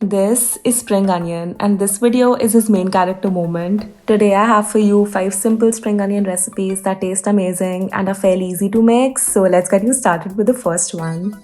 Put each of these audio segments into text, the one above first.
This is Spring Onion, and this video is his main character moment. Today I have for you 5 simple spring onion recipes that taste amazing and are fairly easy to make. So let's get you started with the first one.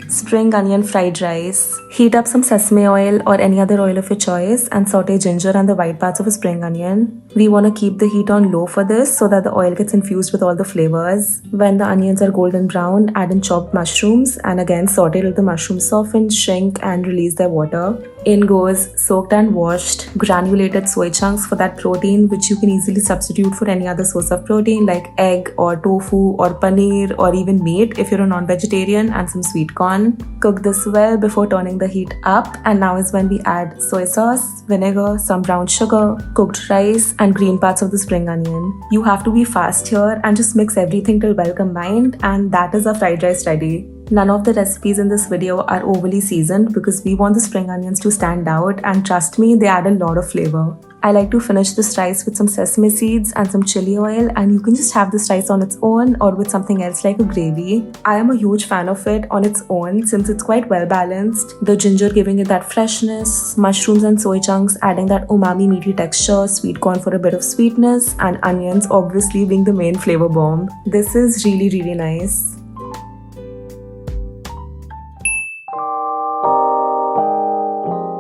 Spring onion fried rice. Heat up some sesame oil or any other oil of your choice and saute ginger and the white parts of a spring onion. We want to keep the heat on low for this so that the oil gets infused with all the flavors. When the onions are golden brown, add in chopped mushrooms and again saute till the mushrooms soften, shrink and release their water. In goes soaked and washed granulated soy chunks for that protein, which you can easily substitute for any other source of protein like egg or tofu or paneer or even meat if you're a non-vegetarian, and some sweet corn. Cook this well before turning the heat up, and now is when we add soy sauce, vinegar, some brown sugar, cooked rice and green parts of the spring onion. You have to be fast here and just mix everything till well combined, and that is our fried rice ready. None of the recipes in this video are overly seasoned because we want the spring onions to stand out, and trust me, they add a lot of flavor. I like to finish this rice with some sesame seeds and some chili oil, and you can just have this rice on its own or with something else like a gravy. I am a huge fan of it on its own since it's quite well balanced. The ginger giving it that freshness, mushrooms and soy chunks adding that umami meaty texture, sweet corn for a bit of sweetness, and onions obviously being the main flavor bomb. This is really nice.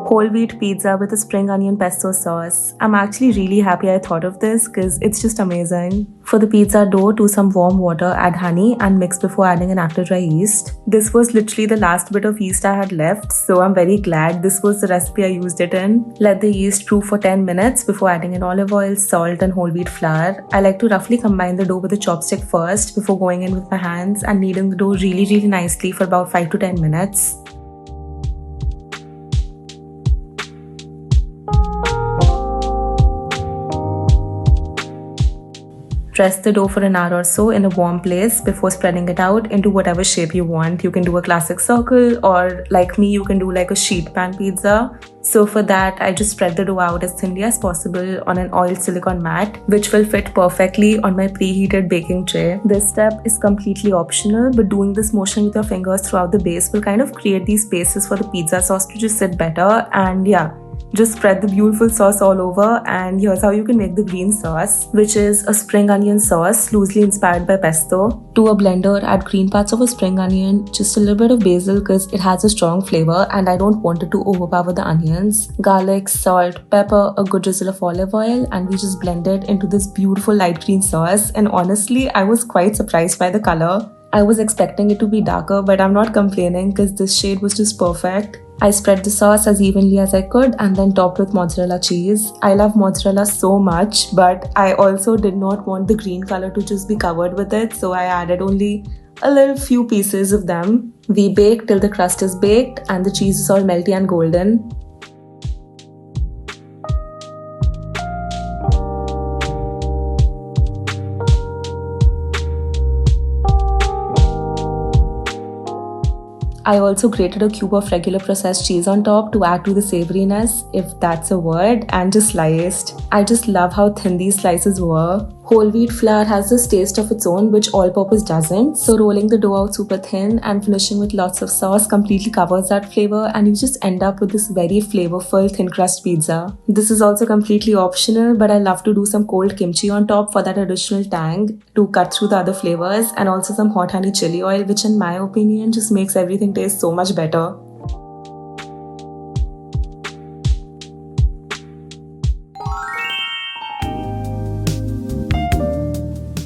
Whole wheat pizza with a spring onion pesto sauce. I'm actually really happy I thought of this because it's just amazing. For the pizza dough, to some warm water, add honey and mix before adding an after dry yeast. This was literally the last bit of yeast I had left, so I'm very glad this was the recipe I used it in. Let the yeast brew for 10 minutes before adding in olive oil, salt and whole wheat flour. I like to roughly combine the dough with a chopstick first before going in with my hands and kneading the dough really nicely for about 5 to 10 minutes. Rest the dough for an hour or so in a warm place before spreading it out into whatever shape you want. You can do a classic circle, or like me, you can do like a sheet pan pizza. So for that, I just spread the dough out as thinly as possible on an oiled silicone mat, which will fit perfectly on my preheated baking tray. This step is completely optional, but doing this motion with your fingers throughout the base will kind of create these spaces for the pizza sauce to just sit better. And yeah, just spread the beautiful sauce all over, and here's how you can make the green sauce, which is a spring onion sauce loosely inspired by pesto. To a blender, add green parts of a spring onion, just a little bit of basil because it has a strong flavor and I don't want it to overpower the onions, garlic, salt, pepper, a good drizzle of olive oil, and we just blend it into this beautiful light green sauce. And honestly, I was quite surprised by the color. I was expecting it to be darker, but I'm not complaining because this shade was just perfect. I spread the sauce as evenly as I could and then topped with mozzarella cheese. I love mozzarella so much, but I also did not want the green color to just be covered with it, so I added only a little few pieces of them. We bake till the crust is baked and the cheese is all melty and golden. I also grated a cube of regular processed cheese on top to add to the savoriness, if that's a word, and just sliced. I just love how thin these slices were. Whole wheat flour has this taste of its own, which all-purpose doesn't, so rolling the dough out super thin and finishing with lots of sauce completely covers that flavor, and you just end up with this very flavorful thin crust pizza. This is also completely optional, but I love to do some cold kimchi on top for that additional tang to cut through the other flavors, and also some hot honey chili oil, which in my opinion just makes everything taste so much better.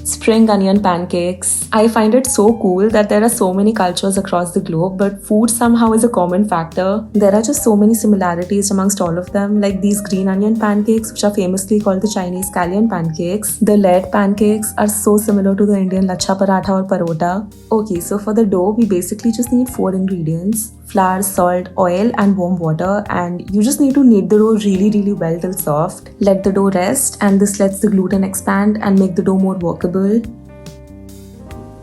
Spring onion pancakes. I find it so cool that there are so many cultures across the globe, but food somehow is a common factor. There are just so many similarities amongst all of them, like these green onion pancakes, which are famously called the Chinese scallion pancakes. The layered pancakes are so similar to the Indian lachha paratha or parota. Okay, so for the dough, we basically just need 4 ingredients: flour, salt, oil and warm water, and you just need to knead the dough really well till soft. Let the dough rest, and this lets the gluten expand and make the dough more workable.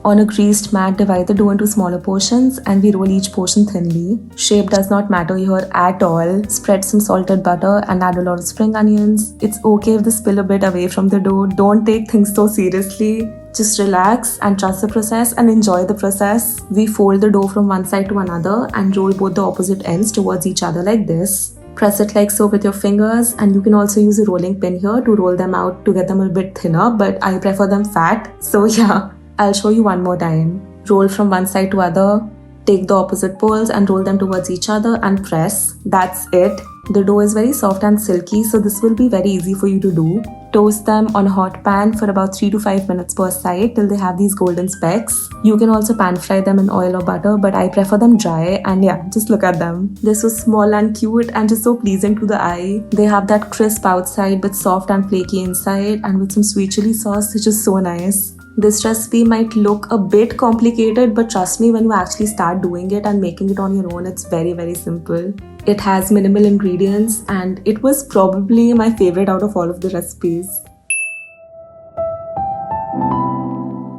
On a greased mat, divide the dough into smaller portions and we roll each portion thinly. Shape does not matter here at all. Spread some salted butter and add a lot of spring onions. It's okay if they spill a bit away from the dough. Don't take things so seriously. Just relax and trust the process and enjoy the process. We fold the dough from one side to another and roll both the opposite ends towards each other like this. Press it like so with your fingers, and you can also use a rolling pin here to roll them out to get them a bit thinner, but I prefer them fat. So yeah, I'll show you one more time. Roll from one side to other. Take the opposite poles and roll them towards each other and press. That's it. The dough is very soft and silky, so this will be very easy for you to do. Toast them on a hot pan for about 3 to 5 minutes per side till they have these golden specks. You can also pan fry them in oil or butter, but I prefer them dry, and yeah, just look at them. They're so small and cute and just so pleasing to the eye. They have that crisp outside but soft and flaky inside, and with some sweet chili sauce, which is so nice. This recipe might look a bit complicated, but trust me, when you actually start doing it and making it on your own, it's very, very simple. It has minimal ingredients and it was probably my favorite out of all of the recipes.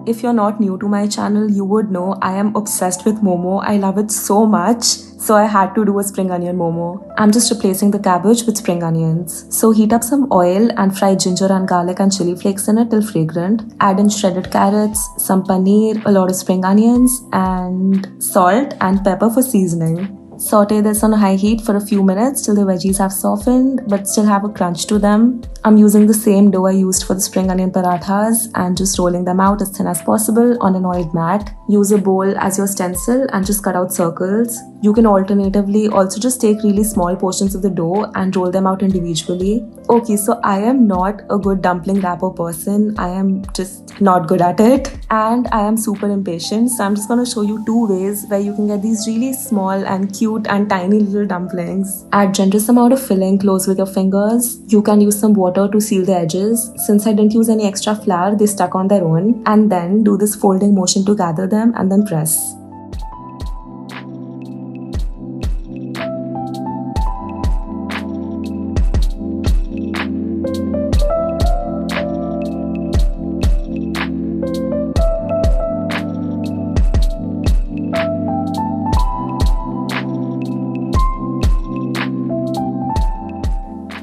If you're not new to my channel, you would know I am obsessed with Momo. I love it so much. So I had to do a spring onion Momo. I'm just replacing the cabbage with spring onions. So heat up some oil and fry ginger and garlic and chili flakes in it till fragrant. Add in shredded carrots, some paneer, a lot of spring onions, and salt and pepper for seasoning. Saute this on a high heat for a few minutes till the veggies have softened but still have a crunch to them. I'm using the same dough I used for the spring onion parathas and just rolling them out as thin as possible on an oiled mat. Use a bowl as your stencil and just cut out circles. You can alternatively also just take really small portions of the dough and roll them out individually. Okay, so I am not a good dumpling wrapper person. I am just not good at it and I am super impatient. So I'm just going to show you 2 ways where you can get these really small and cute and tiny little dumplings. Add generous amount of filling close with your fingers. You can use some water to seal the edges. Since I didn't use any extra flour, they stuck on their own. And then do this folding motion to gather them and then press.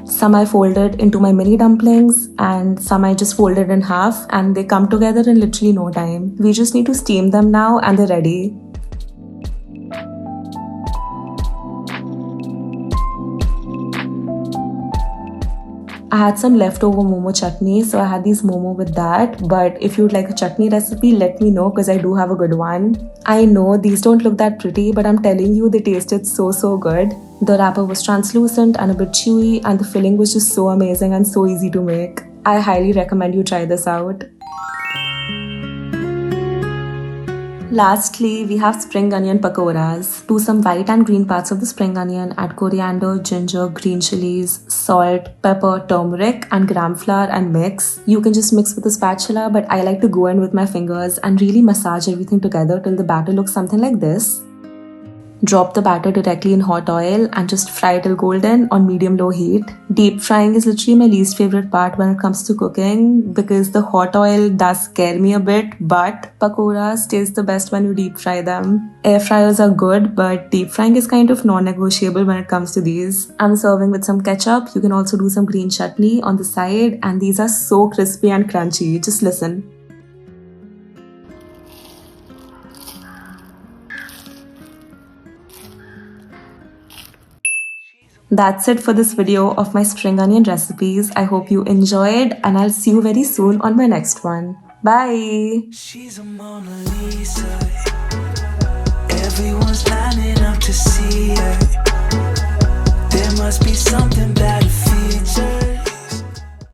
Some I folded into my mini dumplings and some I just folded in half, and they come together in literally no time. We just need to steam them now and they're ready. I had some leftover Momo chutney, so I had these Momo with that. But if you'd like a chutney recipe, let me know because I do have a good one. I know these don't look that pretty, but I'm telling you, they tasted so good. The wrapper was translucent and a bit chewy, and the filling was just so amazing and so easy to make. I highly recommend you try this out. Lastly, we have spring onion pakoras. Do some white and green parts of the spring onion, add coriander, ginger, green chilies, salt, pepper, turmeric, and gram flour and mix. You can just mix with a spatula, but I like to go in with my fingers and really massage everything together till the batter looks something like this. Drop the batter directly in hot oil and just fry till golden on medium-low heat. Deep frying is literally my least favorite part when it comes to cooking because the hot oil does scare me a bit, but pakoras taste the best when you deep fry them. Air fryers are good, but deep frying is kind of non-negotiable when it comes to these. I'm serving with some ketchup. You can also do some green chutney on the side, and these are so crispy and crunchy. Just listen. That's it for this video of my spring onion recipes. I hope you enjoyed and I'll see you very soon on my next one. Bye! She's a Mona Lisa. Everyone's lining up to see